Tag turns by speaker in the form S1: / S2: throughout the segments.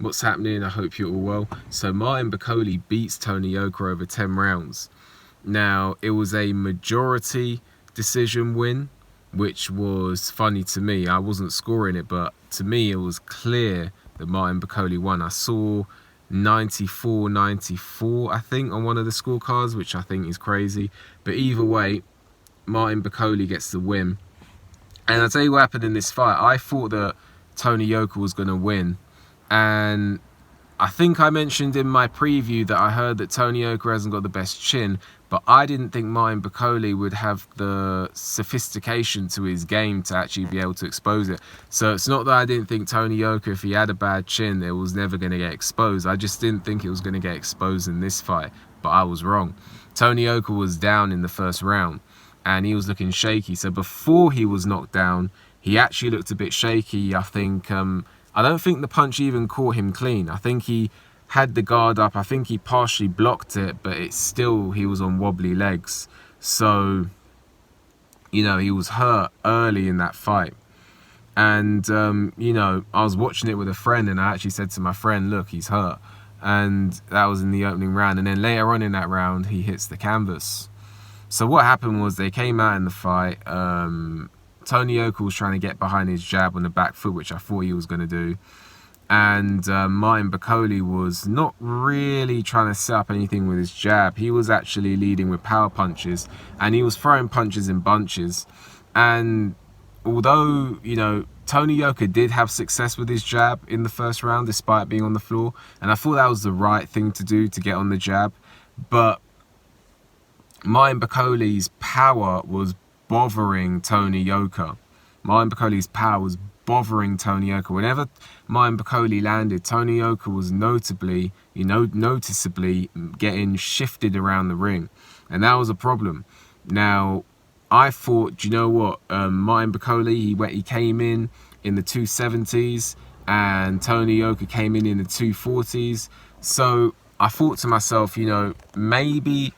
S1: what's happening? I hope you're all well. So Martin Bakole beats Tony Yoka over 10 rounds. Now, it was a majority decision win, which was funny to me. I wasn't scoring it, but to me it was clear that Martin Bakole won. I saw 94-94, I think, on one of the scorecards, which I think is crazy. But either way, Martin Bakole gets the win. And I'll tell you what happened in this fight. I thought that Tony Yoka was going to win. And I think I mentioned in my preview that I heard that Tony Yoka hasn't got the best chin, but I didn't think Martin Bakole would have the sophistication to his game to actually be able to expose it. So it's not that I didn't think Tony Yoka, if he had a bad chin, it was never going to get exposed. I just didn't think it was going to get exposed in this fight, but I was wrong. Tony Yoka was down in the first round and he was looking shaky. So before he was knocked down, he actually looked a bit shaky. I don't think the punch even caught him clean. I think he had the guard up. I think he partially blocked it, but it's still, he was on wobbly legs. So, you know, he was hurt early in that fight. And, you know, I was watching it with a friend and I actually said to my friend, look, he's hurt. And that was in the opening round. And then later on in that round, he hits the canvas. So what happened was they came out in the fight. Tony Yoka was trying to get behind his jab on the back foot, which I thought he was going to do. And Martin Bakole was not really trying to set up anything with his jab. He was actually leading with power punches, and he was throwing punches in bunches. And although, you know, Tony Yoka did have success with his jab in the first round, despite being on the floor, and I thought that was the right thing to do, to get on the jab. But Martin Bakole's power was bothering Tony Yoka. Martin Bakole's power was bothering Tony Yoka. Whenever Martin Bakole landed, Tony Yoka was noticeably getting shifted around the ring, and that was a problem. Now, I thought, do you know what? Martin Bakole, he came in the 270s, and Tony Yoka came in the 240s. So I thought to myself, you know, maybe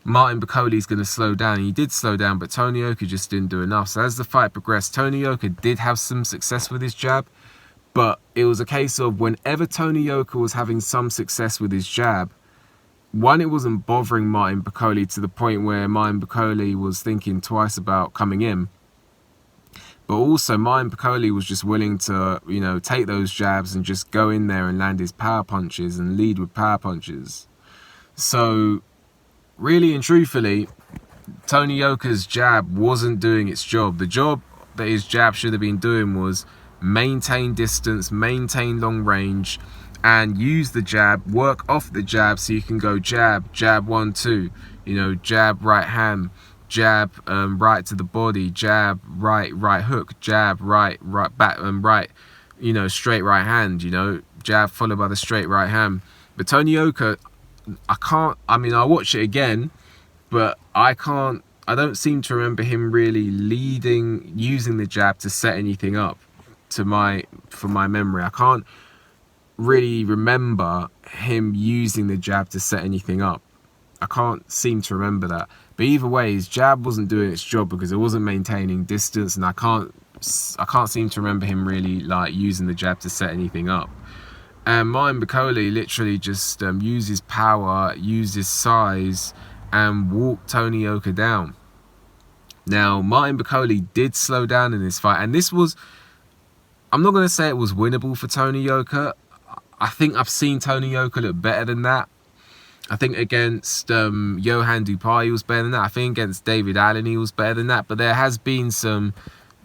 S1: Martin Bakole is going to slow down. And he did slow down, but Tony Yoka just didn't do enough. So as the fight progressed, Tony Yoka did have some success with his jab, but it was a case of whenever Tony Yoka was having some success with his jab, one, it wasn't bothering Martin Bakole to the point where Martin Bakole was thinking twice about coming in. But also, Martin Bakole was just willing to, you know, take those jabs and just go in there and land his power punches and lead with power punches. So really and truthfully, Tony Yoka's jab wasn't doing its job. The job that his jab should have been doing was maintain distance, maintain long range, and use the jab, work off the jab so you can go jab, jab 1-2, you know, jab right hand, jab right to the body, jab right hook, jab right back right, you know, straight right hand, you know, jab followed by the straight right hand. But Tony Yoka, I'll watch it again, but I don't seem to remember him really using the jab to set anything up from my memory. I can't really remember him using the jab to set anything up. I can't seem to remember that. But either way, his jab wasn't doing its job because it wasn't maintaining distance, and I can't seem to remember him really like using the jab to set anything up. And Martin Bakole literally just used his power, used his size, and walked Tony Yoka down. Now, Martin Bakole did slow down in this fight, and this was, I'm not going to say it was winnable for Tony Yoka. I think I've seen Tony Yoka look better than that. I think against Johan Dupai he was better than that. I think against David Allen he was better than that. But there has been some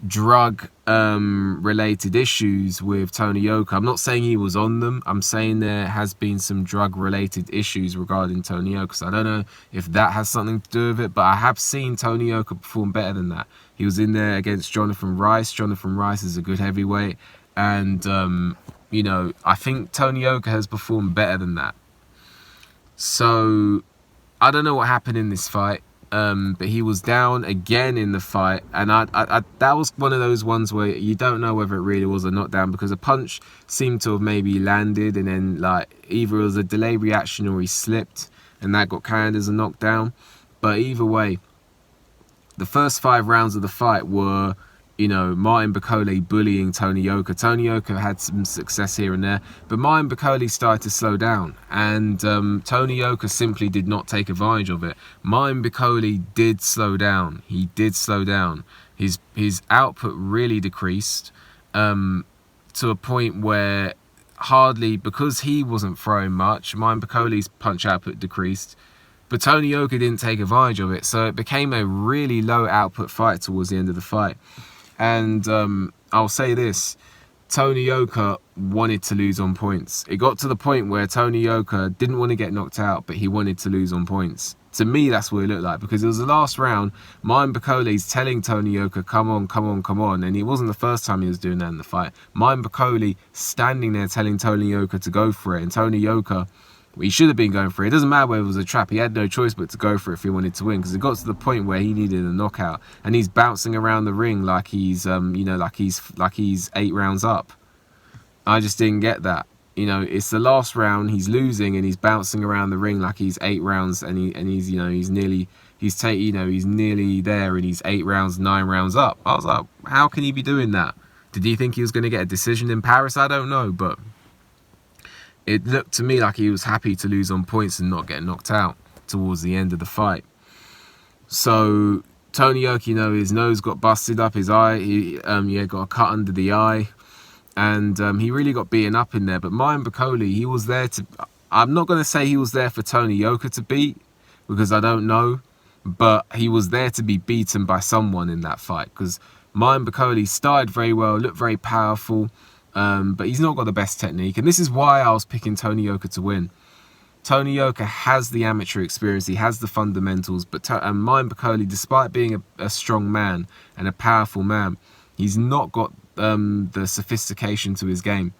S1: drug related issues with Tony Yoka. I'm not saying he was on them. I'm saying there has been some drug related issues regarding Tony Yoka. So I don't know if that has something to do with it, but I have seen Tony Yoka perform better than that. He was in there against Jonathan Rice. Jonathan Rice is a good heavyweight, and you know, I think Tony Yoka has performed better than that. So I don't know what happened in this fight. But he was down again in the fight, and that was one of those ones where you don't know whether it really was a knockdown, because a punch seemed to have maybe landed, and then like either it was a delayed reaction or he slipped, and that got counted as a knockdown. But either way, the first 5 rounds of the fight were Martin Bakole bullying Tony Yoka. Tony Yoka had some success here and there, but Martin Bakole started to slow down, and Tony Yoka simply did not take advantage of it. Martin Bakole did slow down. He did slow down. His output really decreased to a point where hardly, because he wasn't throwing much, Martin Bakole's punch output decreased. But Tony Yoka didn't take advantage of it, so it became a really low output fight towards the end of the fight. And I'll say this, Tony Yoka wanted to lose on points. It got to the point where Tony Yoka didn't want to get knocked out, but he wanted to lose on points. To me, that's what it looked like, because it was the last round. Martin Bakole's telling Tony Yoka, come on, come on, come on. And it wasn't the first time he was doing that in the fight. Martin Bakole standing there telling Tony Yoka to go for it. And Tony Yoka, he should have been going for it. It doesn't matter whether it was a trap. He had no choice but to go for it if he wanted to win, because it got to the point where he needed a knockout, and he's bouncing around the ring like he's like he's 8 rounds up. I just didn't get that. It's the last round, he's losing, and he's bouncing around the ring like he's 8 rounds, and he's nearly there, and he's 8 rounds, 9 rounds up. I was like, how can he be doing that? Did he think he was going to get a decision in Paris? I don't know, but it looked to me like he was happy to lose on points and not get knocked out towards the end of the fight. So Tony Yoka, his nose got busted up, his eye, he got a cut under the eye, and he really got beaten up in there. But Martin Bakole, he was there to, I'm not going to say he was there for Tony Yoka to beat, because I don't know, but he was there to be beaten by someone in that fight, because Martin Bakole started very well, looked very powerful, but he's not got the best technique. And this is why I was picking Tony Yoka to win. Tony Yoka has the amateur experience, he has the fundamentals, but Martin Bakole, despite being a strong man and a powerful man, he's not got the sophistication to his game.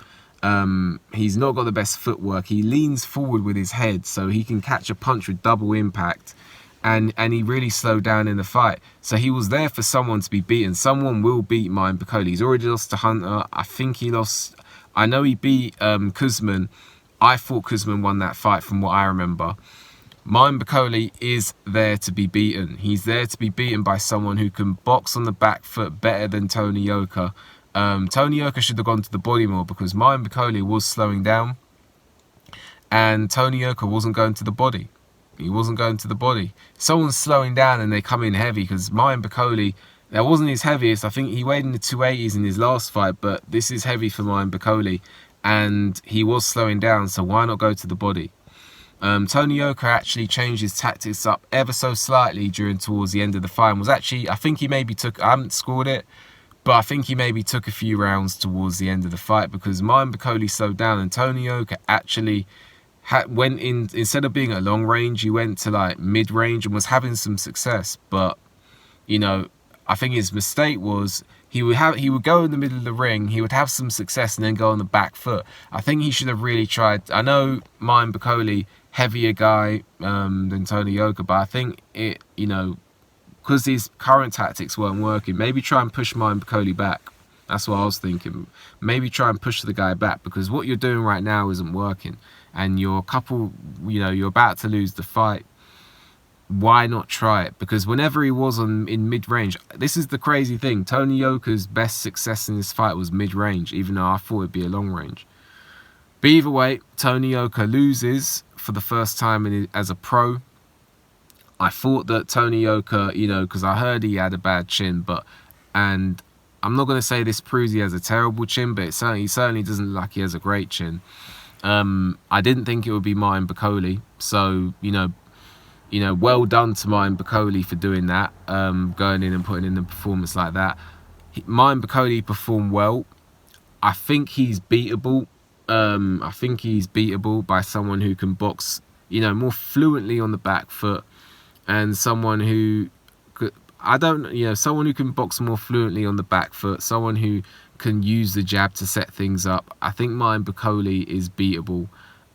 S1: He's not got the best footwork. He leans forward with his head, so he can catch a punch with double impact, and he really slowed down in the fight. So he was there for someone to be beaten. Someone will beat Martin Bakole. He's already lost to Hunter. I think he lost, I know he beat Kuzman. I thought Kuzman won that fight from what I remember. Martin Bakole is there to be beaten. He's there to be beaten by someone who can box on the back foot better than Tony Yoka. Tony Yoka should have gone to the body more, because Martin Bakole was slowing down and Tony Yoka wasn't going to the body. He wasn't going to the body. Someone's slowing down and they come in heavy, because Martin Bakole, that wasn't his heaviest. I think he weighed in the 280s in his last fight, but this is heavy for Martin Bakole, and he was slowing down, so why not go to the body? Tony Yoka actually changed his tactics up ever so slightly towards the end of the fight. And was actually, I think he maybe took, I haven't scored it, but I think he maybe took a few rounds towards the end of the fight, because Martin Bakole slowed down, and Tony Yoka actually went in, instead of being at long range, he went to like mid range and was having some success. But I think his mistake was he would go in the middle of the ring, he would have some success, and then go on the back foot. I think he should have really tried. I know Martin Bakole, heavier guy than Tony Yoka, but I think it, because these current tactics weren't working, maybe try and push Martin Bakole back. That's what I was thinking. Maybe try and push the guy back, because what you're doing right now isn't working, and you're you're about to lose the fight. Why not try it? Because whenever he was in mid-range, this is the crazy thing, Tony Yoka's best success in this fight was mid-range, even though I thought it'd be a long range. But either way, Tony Yoka loses for the first time as a pro. I thought that Tony Yoka, because I heard he had a bad chin, and I'm not going to say this proves he has a terrible chin, but he certainly doesn't look like he has a great chin. I didn't think it would be Martin Bakole, so well done to Martin Bakole for doing that, going in and putting in a performance like that. Martin Bakole performed well. I think he's beatable. I think he's beatable by someone who can box, more fluently on the back foot, and someone who someone who can box more fluently on the back foot, someone who can use the jab to set things up. I think Martin Bakole is beatable.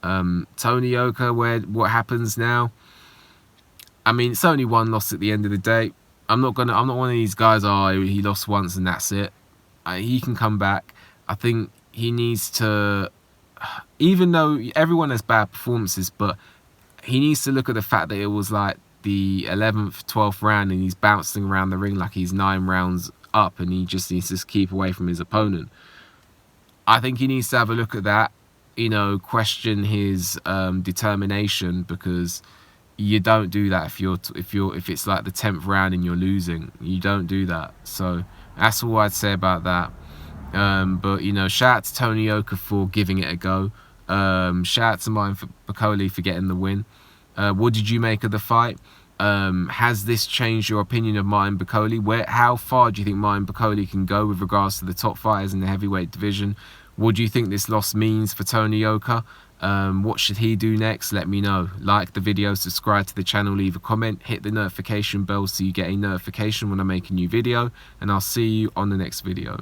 S1: Tony Yoka, what happens now? I mean, it's only one loss at the end of the day. I'm not one of these guys, he lost once and that's it. He can come back. I think he needs to, even though everyone has bad performances, but he needs to look at the fact that it was like the 11th, 12th round and he's bouncing around the ring like he's 9 rounds up and he just needs to keep away from his opponent. I think he needs to have a look at that, you know, question his determination, because you don't do that if it's like the 10th round and you're losing. You don't do that. So that's all I'd say about that. But you know, shout out to Tony Yoka for giving it a go. Shout out to Bakole for getting the win. What did you make of the fight? Has this changed your opinion of Martin Bakole? How far do you think Martin Bakole can go with regards to the top fighters in the heavyweight division? What do you think this loss means for Tony Yoka? What should he do next? Let me know. Like the video, subscribe to the channel, leave a comment, hit the notification bell so you get a notification when I make a new video, and I'll see you on the next video.